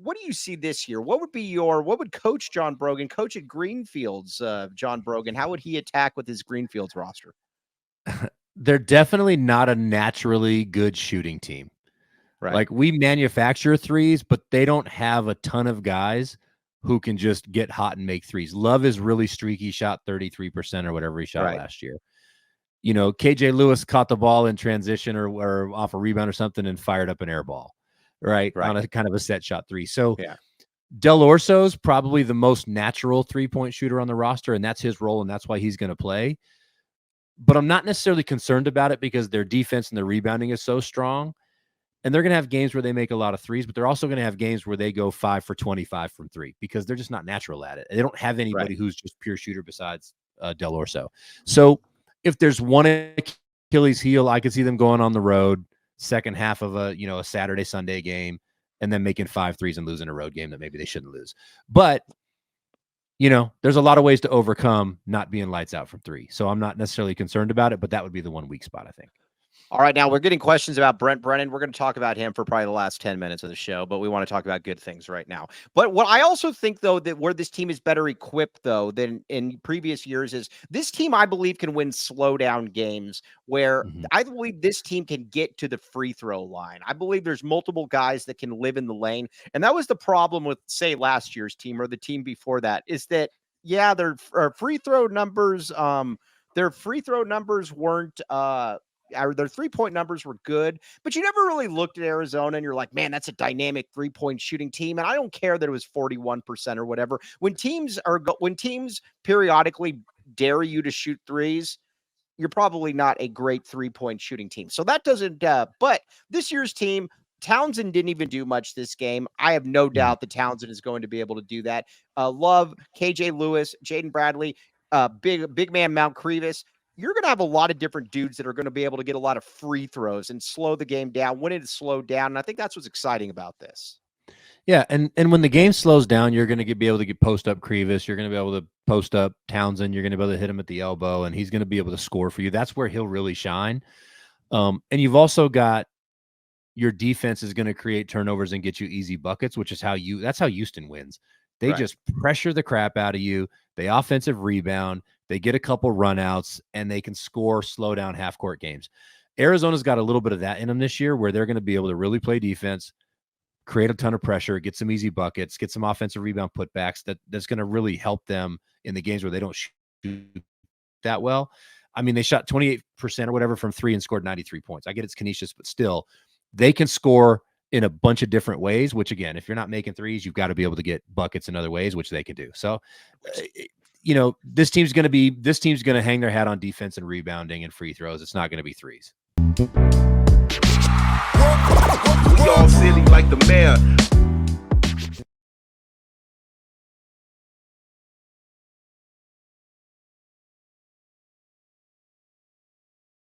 what do you see this year? What would Coach Jon Brogran, coach at Greenfields, Jon Brogran, how would he attack with his Greenfields roster? They're definitely not a naturally good shooting team. Right. Like, we manufacture threes, but they don't have a ton of guys who can just get hot and make threes. Love is really streaky, shot 33% or whatever he shot last year. You know, KJ Lewis caught the ball in transition or off a rebound or something and fired up an air ball, right? On a kind of a set shot three. So Del Orso's probably the most natural three-point shooter on the roster, and that's his role, and that's why he's going to play. But I'm not necessarily concerned about it because their defense and their rebounding is so strong. And they're going to have games where they make a lot of threes, but they're also going to have games where they go 5 for 25 from three because they're just not natural at it. They don't have anybody who's just pure shooter besides Del Orso. So if there's one Achilles heel, I could see them going on the road second half of a Saturday, Sunday game and then making 5 threes and losing a road game that maybe they shouldn't lose. But, there's a lot of ways to overcome not being lights out from three. So I'm not necessarily concerned about it, but that would be the one weak spot, I think. All right, now we're getting questions about Brent Brennan. We're going to talk about him for probably the last 10 minutes of the show, but we want to talk about good things right now. But what I also think, though, that where this team is better equipped, though, than in previous years is this team, I believe, can win slow-down games where I believe this team can get to the free throw line. I believe there's multiple guys that can live in the lane, and that was the problem with, say, last year's team or the team before that, is that, their free throw numbers, weren't their three-point numbers were good, but you never really looked at Arizona and you're like, man, that's a dynamic three-point shooting team. And I don't care that it was 41% or whatever. When teams periodically dare you to shoot threes, you're probably not a great three-point shooting team. So that doesn't, but this year's team, Townsend didn't even do much this game. I have no doubt that Townsend is going to be able to do that. Love, KJ Lewis, Jaden Bradley, big man Mount Crevis. You're going to have a lot of different dudes that are going to be able to get a lot of free throws and slow the game down when it's slowed down. And I think that's what's exciting about this. Yeah, and when the game slows down, you're going to be able to get post up Crevis. You're going to be able to post up Townsend. You're going to be able to hit him at the elbow, and he's going to be able to score for you. That's where he'll really shine. And you've also got your defense is going to create turnovers and get you easy buckets, which is that's how Houston wins. They just pressure the crap out of you. They offensive rebound. They get a couple runouts, and they can score slow down half-court games. Arizona's got a little bit of that in them this year where they're going to be able to really play defense, create a ton of pressure, get some easy buckets, get some offensive rebound putbacks that's going to really help them in the games where they don't shoot that well. I mean, they shot 28% or whatever from three and scored 93 points. I get it's Canisius, but still, they can score in a bunch of different ways, which, again, if you're not making threes, you've got to be able to get buckets in other ways, which they can do. So, this team's going to hang their hat on defense and rebounding and free throws. It's not going to be threes. We all silly like the mayor.